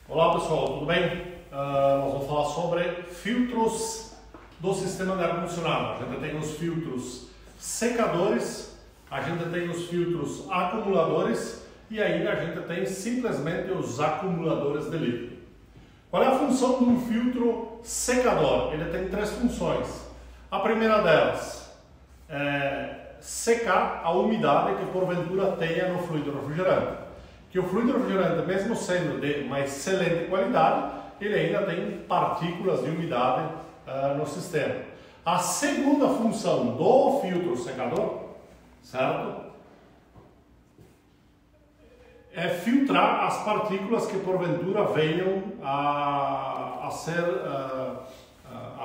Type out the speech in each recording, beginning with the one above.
Olá pessoal, tudo bem? Nós vamos falar sobre filtros do sistema de ar-condicionado. A gente tem os filtros secadores, a gente tem os filtros acumuladores e ainda a gente tem simplesmente os acumuladores de líquido. Qual é a função de um filtro secador? Ele tem três funções. A primeira delas é secar a umidade que porventura tenha no fluido refrigerante. Que o fluido refrigerante, mesmo sendo de uma excelente qualidade, ele ainda tem partículas de umidade no sistema. A segunda função do filtro secador, certo? É filtrar as partículas que porventura venham a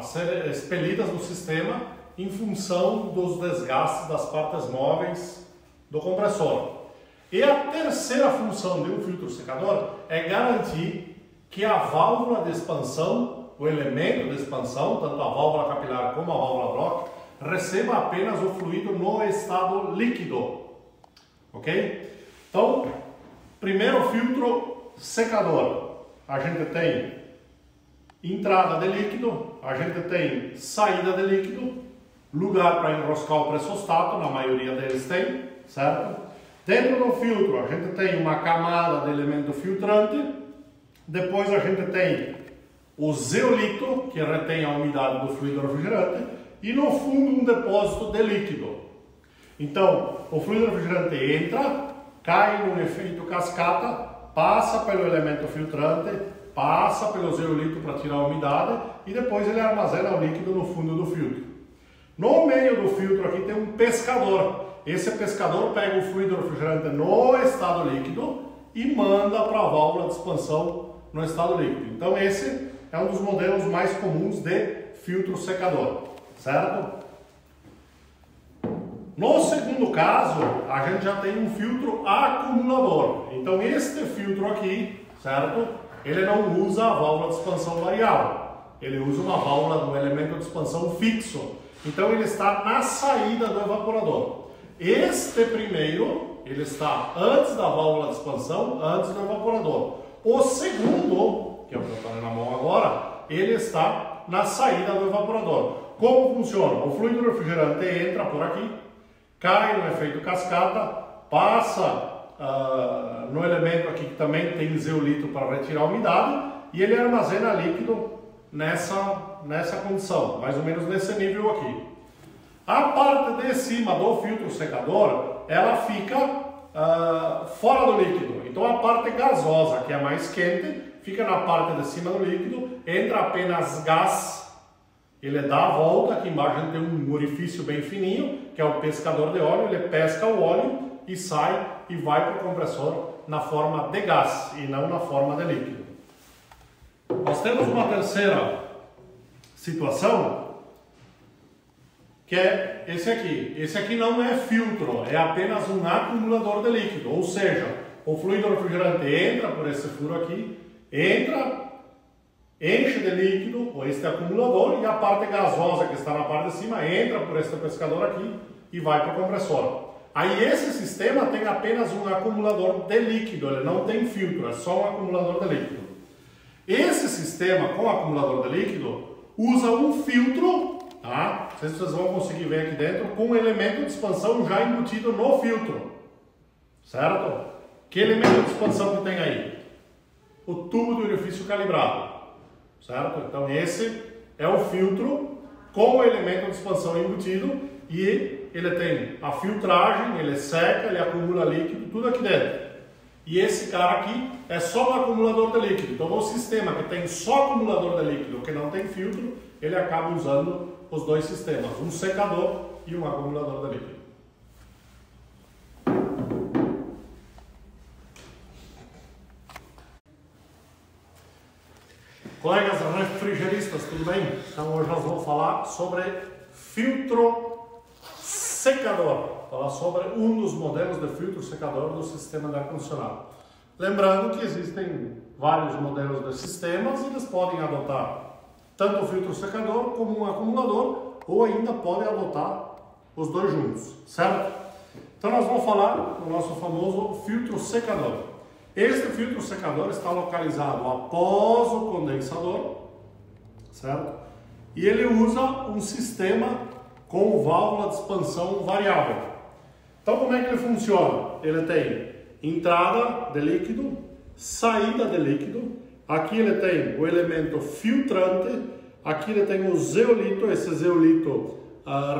ser expelidas do sistema em função dos desgastes das partes móveis do compressor. E a terceira função de um filtro secador é garantir que a válvula de expansão, o elemento de expansão, tanto a válvula capilar como a válvula Brock, receba apenas o fluido no estado líquido. Ok? Então, primeiro filtro secador. A gente tem entrada de líquido, a gente tem saída de líquido, lugar para enroscar o pressostato, na maioria deles tem, certo? Dentro do filtro a gente tem uma camada de elemento filtrante, depois a gente tem o zeolito, que retém a umidade do fluido refrigerante, e no fundo um depósito de líquido. Então, o fluido refrigerante entra, cai num efeito cascata, passa pelo elemento filtrante, passa pelo zeolito para tirar a umidade e depois ele armazena o líquido no fundo do filtro. No meio do filtro aqui tem um pescador. Esse pescador pega o fluido refrigerante no estado líquido e manda para a válvula de expansão no estado líquido. Então esse é um dos modelos mais comuns de filtro secador, certo? No segundo caso, a gente já tem um filtro acumulador. Então este filtro aqui, certo? Ele não usa a válvula de expansão variável. Ele usa uma válvula do elemento de expansão fixo. Então ele está na saída do evaporador. Este primeiro, ele está antes da válvula de expansão, antes do evaporador. O segundo, que é o que eu estou na mão agora, ele está na saída do evaporador. Como funciona? O fluido refrigerante entra por aqui, cai no efeito cascata, passa no elemento aqui que também tem zeolito para retirar a umidade e ele armazena líquido nessa condição, mais ou menos nesse nível aqui. A parte de cima do filtro secador, ela fica fora do líquido. Então a parte gasosa, que é mais quente, fica na parte de cima do líquido, entra apenas gás, ele dá a volta, aqui embaixo a gente tem um orifício bem fininho, que é o pescador de óleo, ele pesca o óleo e sai e vai para o compressor na forma de gás e não na forma de líquido. Nós temos uma terceira situação, que é esse aqui. Esse aqui não é filtro, é apenas um acumulador de líquido, ou seja, o fluido refrigerante entra por esse furo aqui, enche de líquido, ou este acumulador, e a parte gasosa que está na parte de cima entra por este pescador aqui e vai para o compressor. Aí esse sistema tem apenas um acumulador de líquido, ele não tem filtro, é só um acumulador de líquido. Esse sistema com acumulador de líquido usa um filtro, tá? Não sei se vocês vão conseguir ver aqui dentro, com um elemento de expansão já embutido no filtro, certo? Que elemento de expansão que tem aí? O tubo de orifício calibrado, certo? Então esse é o filtro com o elemento de expansão embutido e ele tem a filtragem, ele seca, ele acumula líquido, tudo aqui dentro. E esse cara aqui é só um acumulador de líquido. Então, o sistema que tem só acumulador de líquido, que não tem filtro, ele acaba usando os dois sistemas, um secador e um acumulador de líquido. Colegas refrigeristas, tudo bem? Então, hoje nós vamos falar sobre filtro secador. Falar sobre um dos modelos de filtro secador do sistema de ar-condicionado. Lembrando que existem vários modelos de sistemas e eles podem adotar tanto o filtro secador como um acumulador ou ainda podem adotar os dois juntos, certo? Então nós vamos falar do nosso famoso filtro secador. Este filtro secador está localizado após o condensador, certo? E ele usa um sistema com válvula de expansão variável. Então, como é que ele funciona? Ele tem entrada de líquido, saída de líquido. Aqui ele tem o elemento filtrante, aqui ele tem o zeolito. Esse zeolito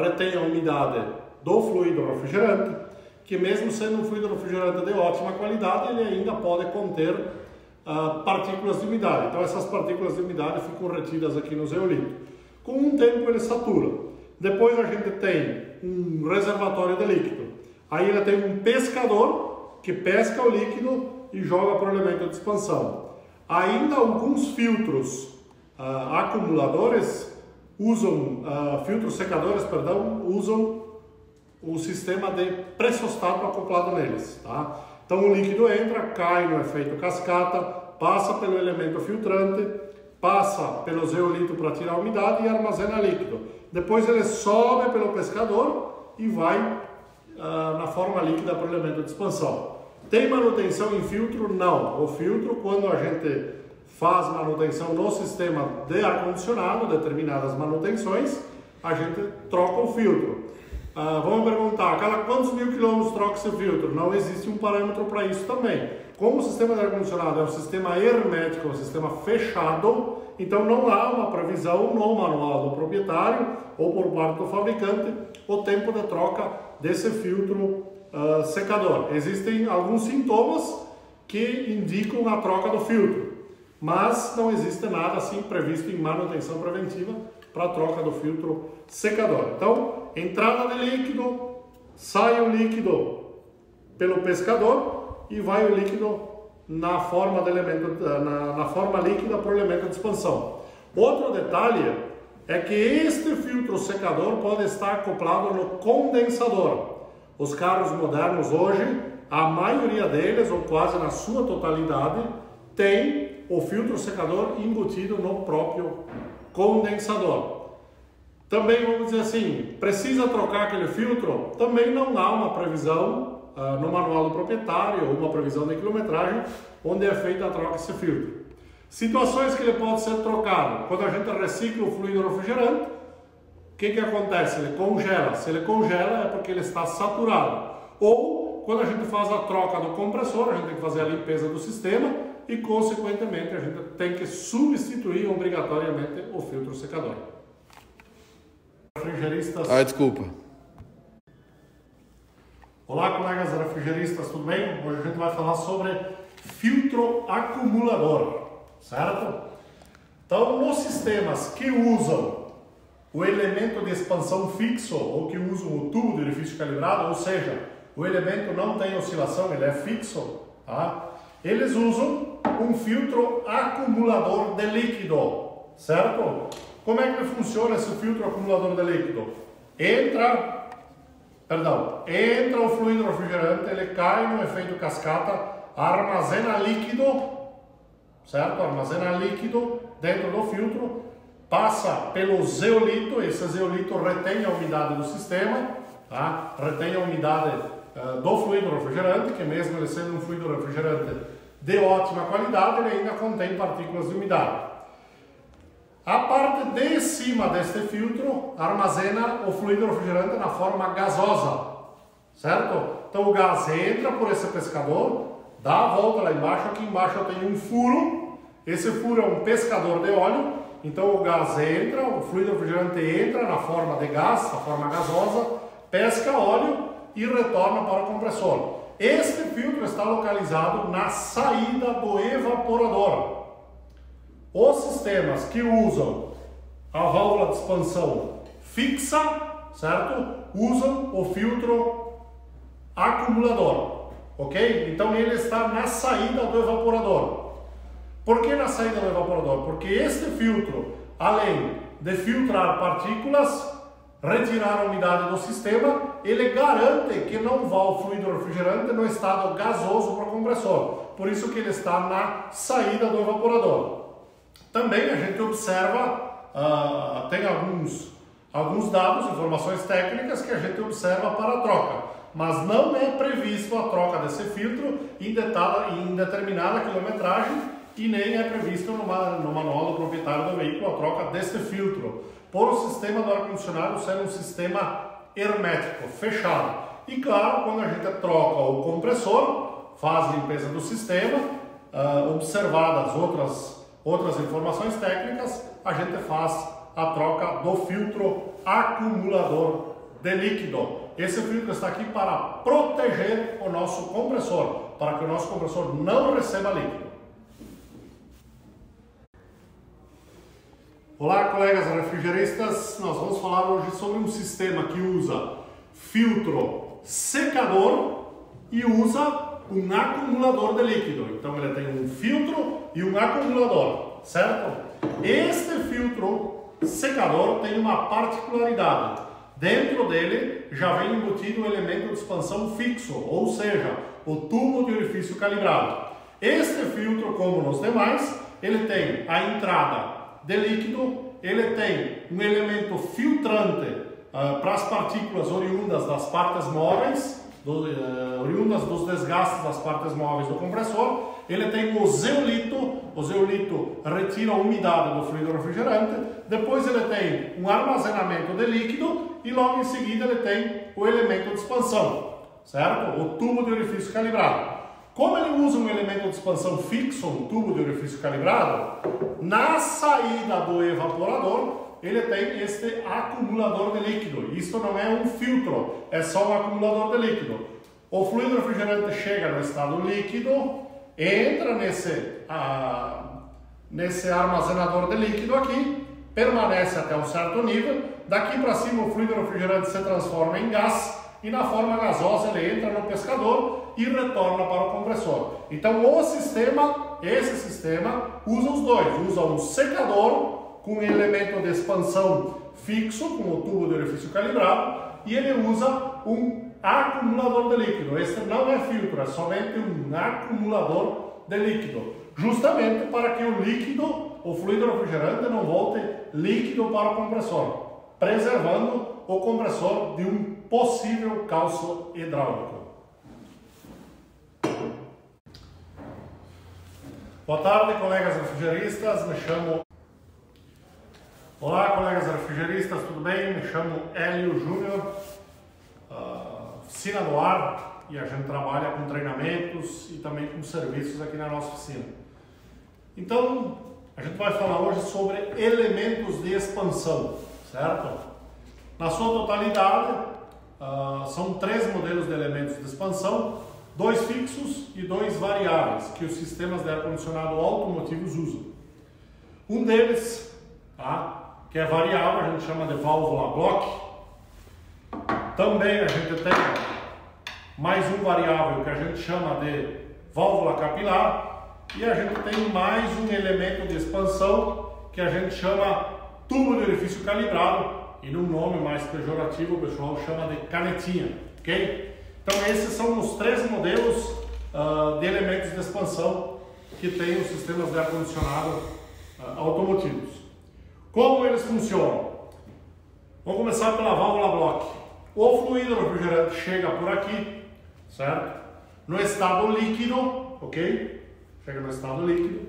retém a umidade do fluido refrigerante, que mesmo sendo um fluido refrigerante de ótima qualidade, ele ainda pode conter partículas de umidade. Então essas partículas de umidade ficam retidas aqui no zeolito. Com um tempo ele satura. Depois a gente tem um reservatório de líquido. Aí ele tem um pescador que pesca o líquido e joga para o elemento de expansão. Ainda alguns filtros acumuladores usam, filtros secadores, perdão, usam o sistema de pressostato acoplado neles, tá? Então o líquido entra, cai no efeito cascata, passa pelo elemento filtrante, passa pelo zeolito para tirar a umidade e armazena líquido. Depois ele sobe pelo pescador e vai na forma líquida para o elemento de expansão. Tem manutenção em filtro? Não. O filtro, quando a gente faz manutenção no sistema de ar-condicionado, determinadas manutenções, a gente troca o filtro. Vamos perguntar, a cada quantos mil quilômetros troca esse filtro? Não existe um parâmetro para isso também. Como o sistema de ar-condicionado é um sistema hermético, um sistema fechado, então não há uma previsão no manual do proprietário ou por parte do fabricante o tempo de troca desse filtro secador. Existem alguns sintomas que indicam a troca do filtro, mas não existe nada assim previsto em manutenção preventiva para a troca do filtro secador. Então, entrada de líquido, sai o líquido pelo pescador e vai o líquido na forma, na forma líquida para o elemento de expansão. Outro detalhe é que este filtro secador pode estar acoplado no condensador. Os carros modernos hoje, a maioria deles, ou quase na sua totalidade, tem o filtro secador embutido no próprio condensador. Também vamos dizer assim, precisa trocar aquele filtro? Também não há uma previsão no manual do proprietário ou uma previsão de quilometragem onde é feita a troca desse filtro. Situações que ele pode ser trocado. Quando a gente recicla o fluido refrigerante, o que acontece? Ele congela. Se ele congela é porque ele está saturado. Ou quando a gente faz a troca do compressor, a gente tem que fazer a limpeza do sistema e consequentemente a gente tem que substituir obrigatoriamente o filtro secador. Refrigeristas. Desculpa. Olá, colegas refrigeristas, tudo bem? Hoje a gente vai falar sobre filtro acumulador, certo? Então, nos sistemas que usam o elemento de expansão fixo ou que usam o tubo de orifício calibrado, ou seja, o elemento não tem oscilação, ele é fixo, tá? Eles usam um filtro acumulador de líquido, certo? Como é que funciona esse filtro acumulador de líquido? Entra o fluido refrigerante, ele cai no efeito cascata, armazena líquido, certo? Armazena líquido dentro do filtro, passa pelo zeolito, esse zeolito retém a umidade do sistema, tá? Retém a umidade do fluido refrigerante, que mesmo ele sendo um fluido refrigerante de ótima qualidade, ele ainda contém partículas de umidade. A parte de cima deste filtro armazena o fluido refrigerante na forma gasosa, certo? Então o gás entra por esse pescador, dá a volta lá embaixo, aqui embaixo eu tenho um furo, esse furo é um pescador de óleo, então o gás entra, o fluido refrigerante entra na forma de gás, na forma gasosa, pesca óleo e retorna para o compressor. Este filtro está localizado na saída do evaporador. Os sistemas que usam a válvula de expansão fixa, certo? Usam o filtro acumulador, ok? Então ele está na saída do evaporador. Por que na saída do evaporador? Porque este filtro, além de filtrar partículas, retirar a umidade do sistema, ele garante que não vá o fluido refrigerante no estado gasoso para o compressor. Por isso que ele está na saída do evaporador. Também a gente observa, tem alguns dados, informações técnicas que a gente observa para a troca. mas não é previsto a troca desse filtro em determinada quilometragem e nem é previsto no manual do proprietário do veículo a troca deste filtro, por o sistema do ar-condicionado ser um sistema hermético, fechado. E claro, quando a gente troca o compressor, faz a limpeza do sistema, observadas outras informações técnicas, a gente faz a troca do filtro acumulador de líquido. Esse filtro está aqui para proteger o nosso compressor, para que o nosso compressor não receba líquido. Olá, colegas refrigeristas, nós vamos falar hoje sobre um sistema que usa filtro secador e usa um acumulador de líquido. Então ele tem um filtro e um acumulador, certo? Este filtro secador tem uma particularidade. Dentro dele já vem embutido o elemento de expansão fixo, ou seja, o tubo de orifício calibrado. Este filtro, como nos demais, ele tem a entrada de líquido, ele tem um elemento filtrante para as partículas oriundas das partes móveis, oriundas dos desgastes das partes móveis do compressor. Ele tem o zeolito retira a umidade do fluido refrigerante. Depois ele tem um armazenamento de líquido e logo em seguida ele tem o elemento de expansão, certo? O tubo de orifício calibrado. Como ele usa um elemento de expansão fixo, um tubo de orifício calibrado, na saída do evaporador ele tem este acumulador de líquido. Isto não é um filtro, é só um acumulador de líquido. O fluido refrigerante chega no estado líquido, entra nesse armazenador de líquido aqui, permanece até um certo nível, daqui para cima o fluido refrigerante se transforma em gás e na forma gasosa ele entra no pescador e retorna para o compressor. Então esse sistema usa os dois, usa um secador com um elemento de expansão fixo, com o tubo de orifício calibrado, e ele usa um acumulador de líquido. Este não é filtro, é somente um acumulador de líquido, justamente para que o fluido refrigerante não volte líquido para o compressor, preservando o compressor de um possível calço hidráulico. Boa tarde, colegas refrigeristas, Olá, colegas refrigeristas, tudo bem? Me chamo Hélio Júnior, oficina do ar, e a gente trabalha com treinamentos e também com serviços aqui na nossa oficina. Então, a gente vai falar hoje sobre elementos de expansão, certo? Na sua totalidade, são 3 modelos de elementos de expansão, 2 fixos e 2 variáveis, que os sistemas de ar-condicionado automotivos usam. Um deles, que é variável, a gente chama de válvula block. Também a gente tem mais um variável que a gente chama de válvula capilar, e a gente tem mais um elemento de expansão que a gente chama tubo de orifício calibrado, e num nome mais pejorativo o pessoal chama de canetinha, ok? Então esses são os 3 modelos de elementos de expansão que tem os sistemas de ar-condicionado automotivos. Como eles funcionam? Vamos começar pela válvula block. O fluido refrigerante chega por aqui, certo? No estado líquido, ok? Chega no estado líquido.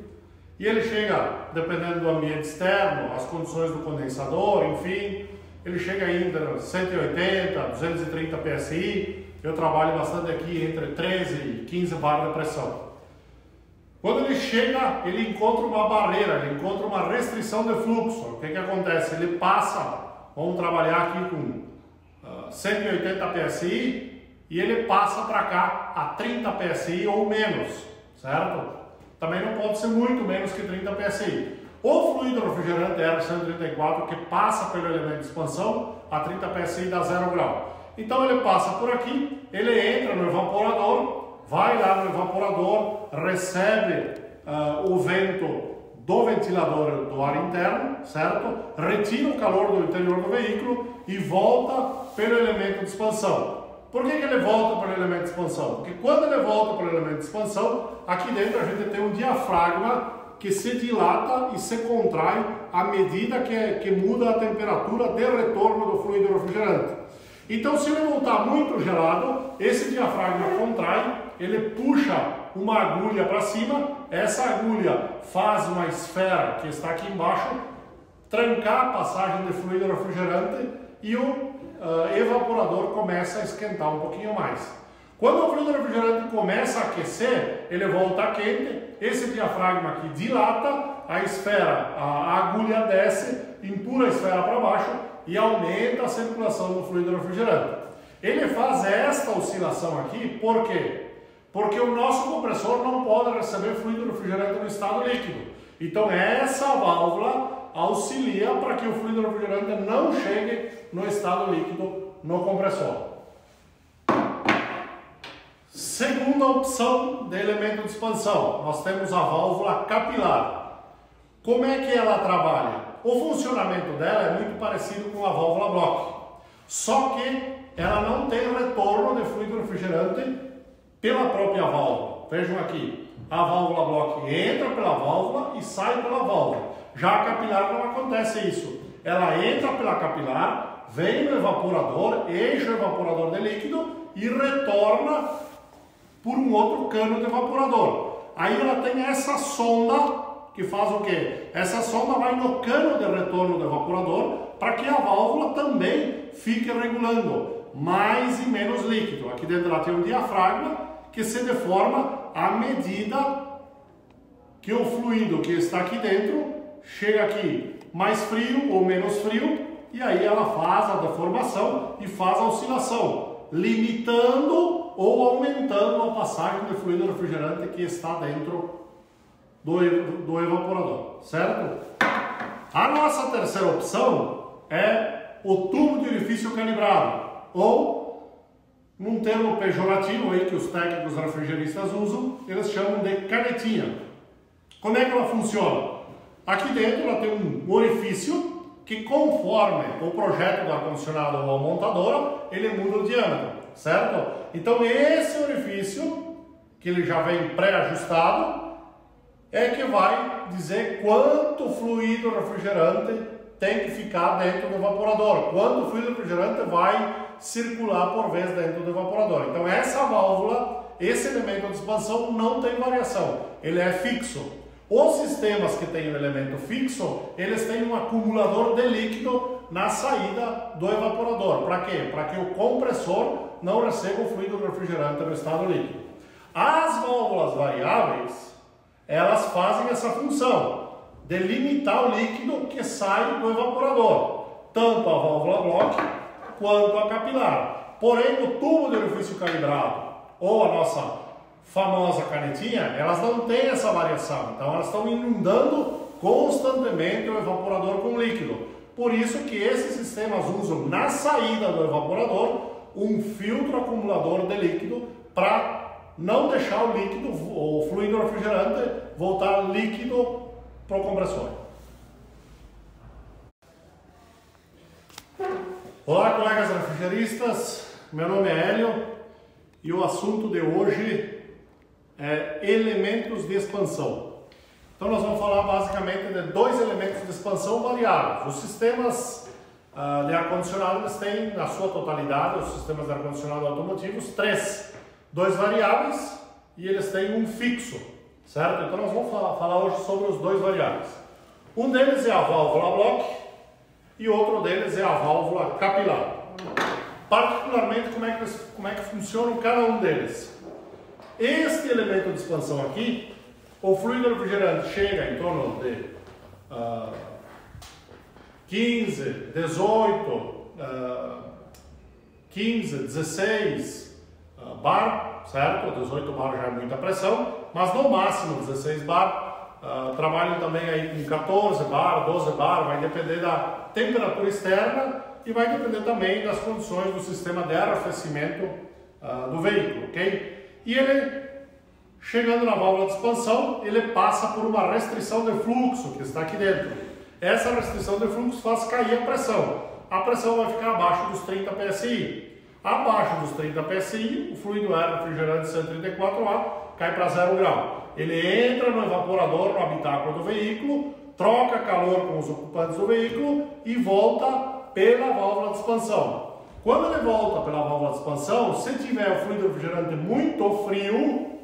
E ele chega, dependendo do ambiente externo, as condições do condensador, enfim, ele chega ainda 180, 230 PSI. Eu trabalho bastante aqui entre 13 e 15 bar de pressão. Quando ele chega, ele encontra uma barreira, ele encontra uma restrição de fluxo. O que acontece? Ele passa, vamos trabalhar aqui com 180 PSI, e ele passa para cá a 30 PSI ou menos, certo? Também não pode ser muito menos que 30 PSI. O fluido refrigerante R134, que passa pelo elemento de expansão, a 30 PSI dá 0 grau. Então ele passa por aqui, ele entra no evaporador, vai lá no evaporador, recebe o vento do ventilador do ar interno, certo? Retira o calor do interior do veículo e volta pelo elemento de expansão. Por que ele volta pelo elemento de expansão? Porque quando ele volta pelo elemento de expansão, aqui dentro a gente tem um diafragma que se dilata e se contrai à medida que muda a temperatura de retorno do fluido refrigerante. Então, se ele voltar muito gelado, esse diafragma contrai, ele puxa uma agulha para cima, essa agulha faz uma esfera que está aqui embaixo, trancar a passagem de fluido refrigerante e o evaporador começa a esquentar um pouquinho mais. Quando o fluido refrigerante começa a aquecer, ele volta quente, esse diafragma aqui dilata, a esfera, a agulha desce, empurra a esfera para baixo e aumenta a circulação do fluido refrigerante. Ele faz esta oscilação aqui, por quê? Porque o nosso compressor não pode receber fluido refrigerante no estado líquido. Então essa válvula auxilia para que o fluido refrigerante não chegue no estado líquido no compressor. Segunda opção de elemento de expansão, nós temos a válvula capilar. Como é que ela trabalha? O funcionamento dela é muito parecido com a válvula Bloch, só que ela não tem retorno de fluido refrigerante pela própria válvula. Vejam aqui, a válvula Bloch entra pela válvula e sai pela válvula. Já a capilar não acontece isso. Ela entra pela capilar, vem no evaporador, enche o evaporador de líquido e retorna por um outro cano de evaporador. Aí ela tem essa sonda que faz o quê? Essa sonda vai no cano de retorno do evaporador para que a válvula também fique regulando mais e menos líquido. Aqui dentro ela tem um diafragma que se deforma à medida que o fluido que está aqui dentro chega aqui mais frio ou menos frio, e aí ela faz a deformação e faz a oscilação, limitando ou aumentando a passagem de fluido refrigerante que está dentro do evaporador, certo? A nossa terceira opção é o tubo de orifício calibrado, ou, num termo pejorativo aí que os técnicos refrigeristas usam, eles chamam de canetinha. Como é que ela funciona? Aqui dentro ela tem um orifício que, conforme o projeto do ar-condicionado ou a montadora, ele muda o diâmetro, certo? Então esse orifício, que ele já vem pré-ajustado, é que vai dizer quanto fluido refrigerante tem que ficar dentro do evaporador, quanto fluido refrigerante vai circular por vez dentro do evaporador. Então essa válvula, esse elemento de expansão não tem variação, ele é fixo. Os sistemas que têm um elemento fixo, eles têm um acumulador de líquido na saída do evaporador. Para quê? Para que o compressor não receba o fluido refrigerante no estado líquido. As válvulas variáveis, elas fazem essa função de limitar o líquido que sai do evaporador, tanto a válvula Bloch quanto a capilar. Porém, o tubo de orifício calibrado ou a nossa famosa canetinha, elas não têm essa variação, então elas estão inundando constantemente o evaporador com líquido. Por isso que esses sistemas usam na saída do evaporador um filtro acumulador de líquido para não deixar o líquido, o fluido refrigerante, voltar líquido para o compressor. Olá, colegas refrigeristas, meu nome é Hélio e o assunto de hoje é elementos de expansão. Então nós vamos falar basicamente de dois elementos de expansão variáveis. Os sistemas de ar-condicionado, eles têm na sua totalidade, os sistemas de ar-condicionado automotivos, dois variáveis e eles têm um fixo, certo? Então nós vamos falar hoje sobre os dois variáveis. Um deles é a válvula Bloch e outro deles é a válvula capilar. Particularmente, como é que funciona cada um deles? Este elemento de expansão aqui, o fluido refrigerante chega em torno de 15, 18, 15, 16 bar, certo? 18 bar já é muita pressão, mas no máximo 16 bar. Trabalham também aí com 14 bar, 12 bar, vai depender da temperatura externa e vai depender também das condições do sistema de arrefecimento do veículo, ok? E ele, chegando na válvula de expansão, ele passa por uma restrição de fluxo que está aqui dentro. Essa restrição de fluxo faz cair a pressão. A pressão vai ficar abaixo dos 30 psi. Abaixo dos 30 psi, o fluido ar refrigerante 134A cai para 0 grau. Ele entra no evaporador, no habitáculo do veículo, troca calor com os ocupantes do veículo e volta pela válvula de expansão. Quando ele volta pela válvula de expansão, se tiver o fluido refrigerante muito frio,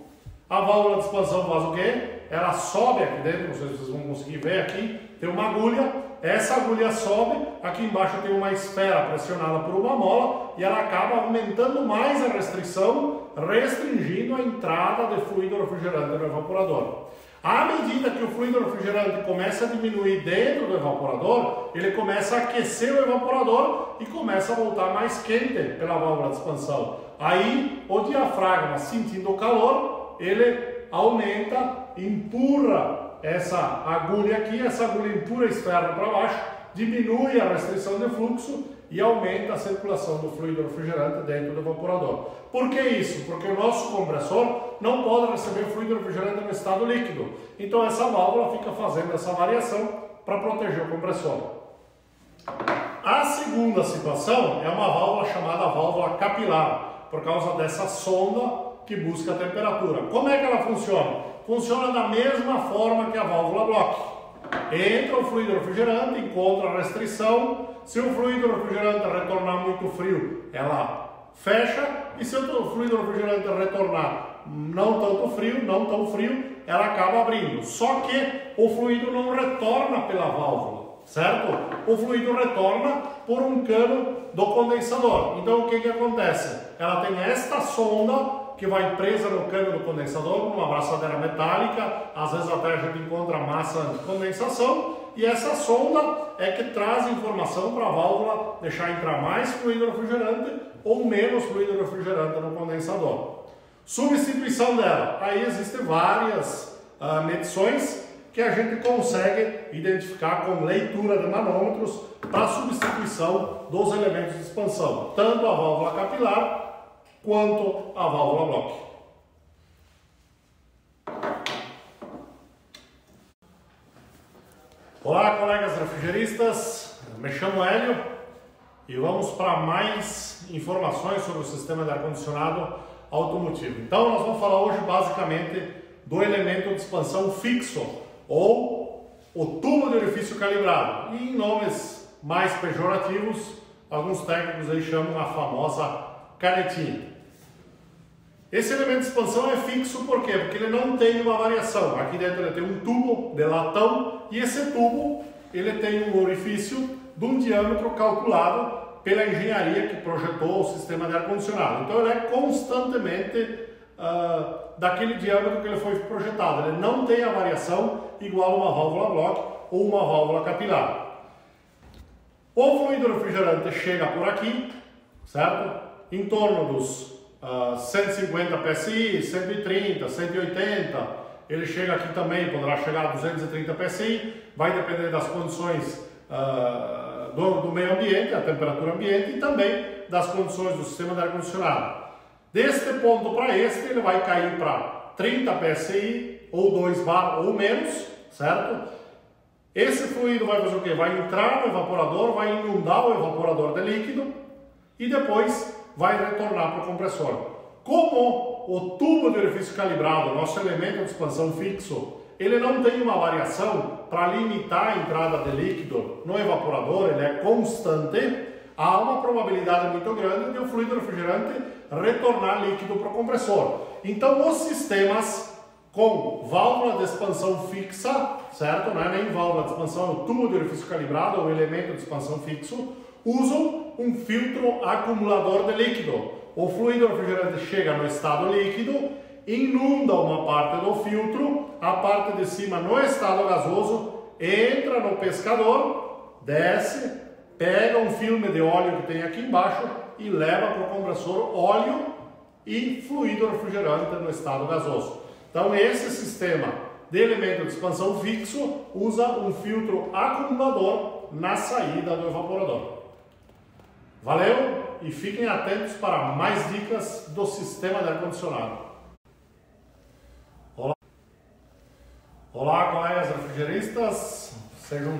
a válvula de expansão faz o quê? Ela sobe aqui dentro, não sei se vocês vão conseguir ver aqui, tem uma agulha, essa agulha sobe, aqui embaixo tem uma esfera pressionada por uma mola e ela acaba aumentando mais a restrição, restringindo a entrada de fluido refrigerante no evaporador. À medida que o fluido refrigerante começa a diminuir dentro do evaporador, ele começa a aquecer o evaporador e começa a voltar mais quente pela válvula de expansão. Aí, o diafragma, sentindo o calor, ele aumenta, empurra essa agulha aqui, essa agulha empurra a esfera para baixo, diminui a restrição de fluxo e aumenta a circulação do fluido refrigerante dentro do evaporador. Por que isso? Porque o nosso compressor não pode receber fluido refrigerante no estado líquido. Então essa válvula fica fazendo essa variação para proteger o compressor. A segunda situação é uma válvula chamada válvula capilar, por causa dessa sonda que busca a temperatura. Como é que ela funciona? Funciona da mesma forma que a válvula Bloch. Entra o fluido refrigerante, encontra a restrição. Se o fluido refrigerante retornar muito frio, ela fecha. E se o fluido refrigerante retornar não tanto frio, não tão frio, ela acaba abrindo. Só que o fluido não retorna pela válvula, certo? O fluido retorna por um cano do condensador. Então o que acontece? Ela tem esta sonda que vai presa no cano do condensador, numa abraçadeira metálica, às vezes até a gente encontra massa de condensação, e essa sonda é que traz informação para a válvula deixar entrar mais fluido refrigerante ou menos fluido refrigerante no condensador. Substituição dela, aí existem várias medições que a gente consegue identificar com leitura de manômetros para substituição dos elementos de expansão, tanto a válvula capilar quanto a válvula Bloch. Olá, colegas refrigeristas, me chamo Hélio e vamos para mais informações sobre o sistema de ar-condicionado automotivo. Então nós vamos falar hoje basicamente do elemento de expansão fixo ou o tubo de orifício calibrado, e em nomes mais pejorativos, alguns técnicos aí chamam a famosa canetinha. Esse elemento de expansão é fixo por quê? Porque ele não tem uma variação. Aqui dentro ele tem um tubo de latão e esse tubo ele tem um orifício de um diâmetro calculado pela engenharia que projetou o sistema de ar-condicionado. Então ele é constantemente daquele diâmetro que ele foi projetado. Ele não tem a variação igual a uma válvula Bloch ou uma válvula capilar. O fluido refrigerante chega por aqui, certo? Em torno dos 150 PSI, 130, 180, ele chega aqui também, poderá chegar a 230 PSI, vai depender das condições do meio ambiente, a temperatura ambiente e também das condições do sistema de ar-condicionado. Deste ponto para este, ele vai cair para 30 PSI ou 2 bar ou menos, certo? Esse fluido vai fazer o quê? Vai entrar no evaporador, vai inundar o evaporador de líquido e depois vai retornar para o compressor. Como o tubo de orifício calibrado, nosso elemento de expansão fixo, ele não tem uma variação para limitar a entrada de líquido no evaporador, ele é constante, há uma probabilidade muito grande de o fluido refrigerante retornar líquido para o compressor. Então os sistemas com válvula de expansão fixa, certo? Não é nem válvula de expansão, é o tubo de orifício calibrado, o elemento de expansão fixo, usam um filtro acumulador de líquido. O fluido refrigerante chega no estado líquido, inunda uma parte do filtro, a parte de cima no estado gasoso, entra no pescador, desce, pega um filme de óleo que tem aqui embaixo e leva para o compressor óleo e fluido refrigerante no estado gasoso. Então esse sistema de elemento de expansão fixo usa um filtro acumulador na saída do evaporador. Valeu e fiquem atentos para mais dicas do sistema de ar-condicionado. Olá, colegas refrigeristas, sejam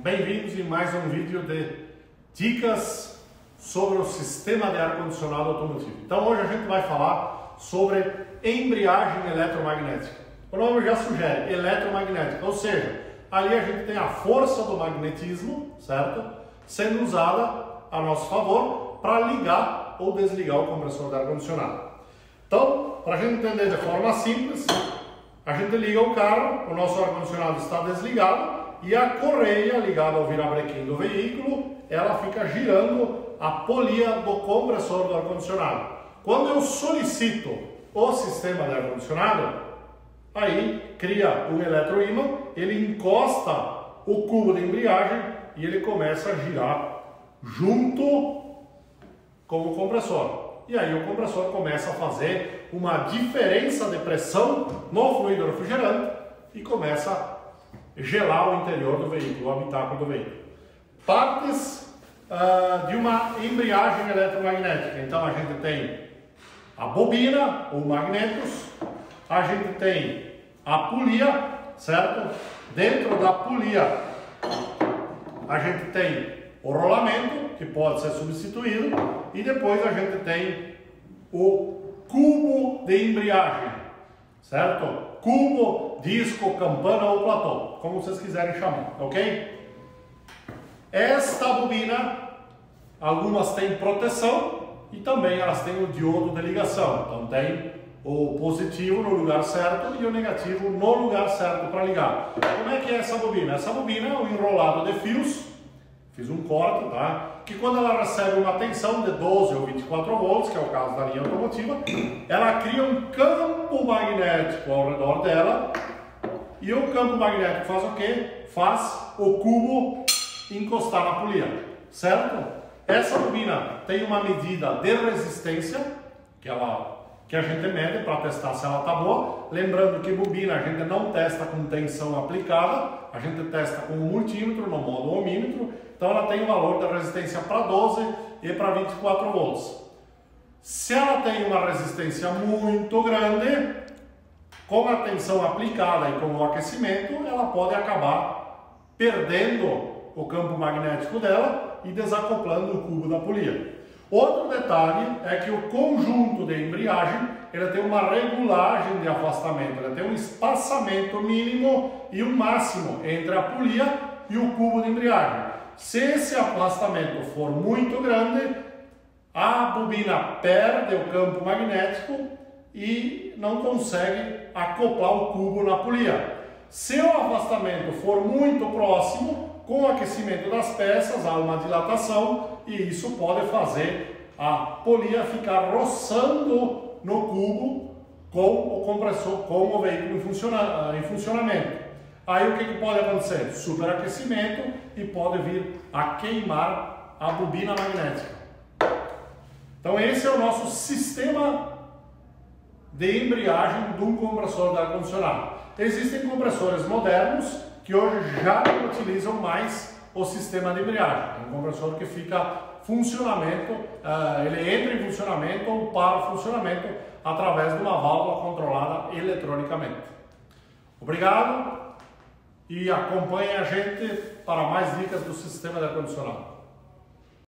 bem-vindos em mais um vídeo de dicas sobre o sistema de ar-condicionado automotivo. Então hoje a gente vai falar sobre embreagem eletromagnética. O nome já sugere, eletromagnética, ou seja, ali a gente tem a força do magnetismo, certo? Sendo usada a nosso favor para ligar ou desligar o compressor de ar-condicionado. Então, para a gente entender de forma simples, a gente liga o carro, o nosso ar-condicionado está desligado e a correia ligada ao virabrequim do veículo, ela fica girando a polia do compressor do ar-condicionado. Quando eu solicito o sistema de ar-condicionado, aí cria um eletroímã, ele encosta o cubo de embreagem e ele começa a girar junto com o compressor. E aí o compressor começa a fazer uma diferença de pressão no fluido refrigerante e começa a gelar o interior do veículo, o habitáculo do veículo. Partes de uma embreagem eletromagnética. Então a gente tem a bobina ou magnetos, a gente tem a polia, certo? Dentro da polia a gente tem o rolamento, que pode ser substituído, e depois a gente tem o cubo de embreagem, certo? Cubo, disco, campana ou platô, como vocês quiserem chamar, ok? Esta bobina, algumas têm proteção e também elas têm o diodo de ligação, então tem o positivo no lugar certo e o negativo no lugar certo para ligar. Como é que é essa bobina? Essa bobina é um enrolado de fios, fiz um corte, tá? Que quando ela recebe uma tensão de 12 ou 24 volts, que é o caso da linha automotiva, ela cria um campo magnético ao redor dela, e o campo magnético faz o quê? Faz o cubo encostar na polia, certo? Essa bobina tem uma medida de resistência, que a gente mede para testar se ela está boa. Lembrando que bobina a gente não testa com tensão aplicada, a gente testa com um multímetro no modo ohmímetro. Então ela tem um valor de resistência para 12 e para 24 volts. Se ela tem uma resistência muito grande, com a tensão aplicada e com o aquecimento, ela pode acabar perdendo o campo magnético dela e desacoplando o cubo da polia. Outro detalhe é que o conjunto de embreagem ele tem uma regulagem de afastamento, ele tem um espaçamento mínimo e um máximo entre a polia e o cubo de embreagem. Se esse afastamento for muito grande, a bobina perde o campo magnético e não consegue acoplar o cubo na polia. Se o afastamento for muito próximo, com o aquecimento das peças há uma dilatação e isso pode fazer a polia ficar roçando no cubo com o compressor, com o veículo em funcionamento. Aí o que pode acontecer? Superaquecimento e pode vir a queimar a bobina magnética. Então esse é o nosso sistema de embreagem de um compressor de ar-condicionado. Existem compressores modernos que hoje já não utilizam mais o sistema de embreagem. É um compressor que fica funcionamento, ele entra em funcionamento ou para funcionamento através de uma válvula controlada eletronicamente. Obrigado e acompanhe a gente para mais dicas do sistema de ar-condicionado.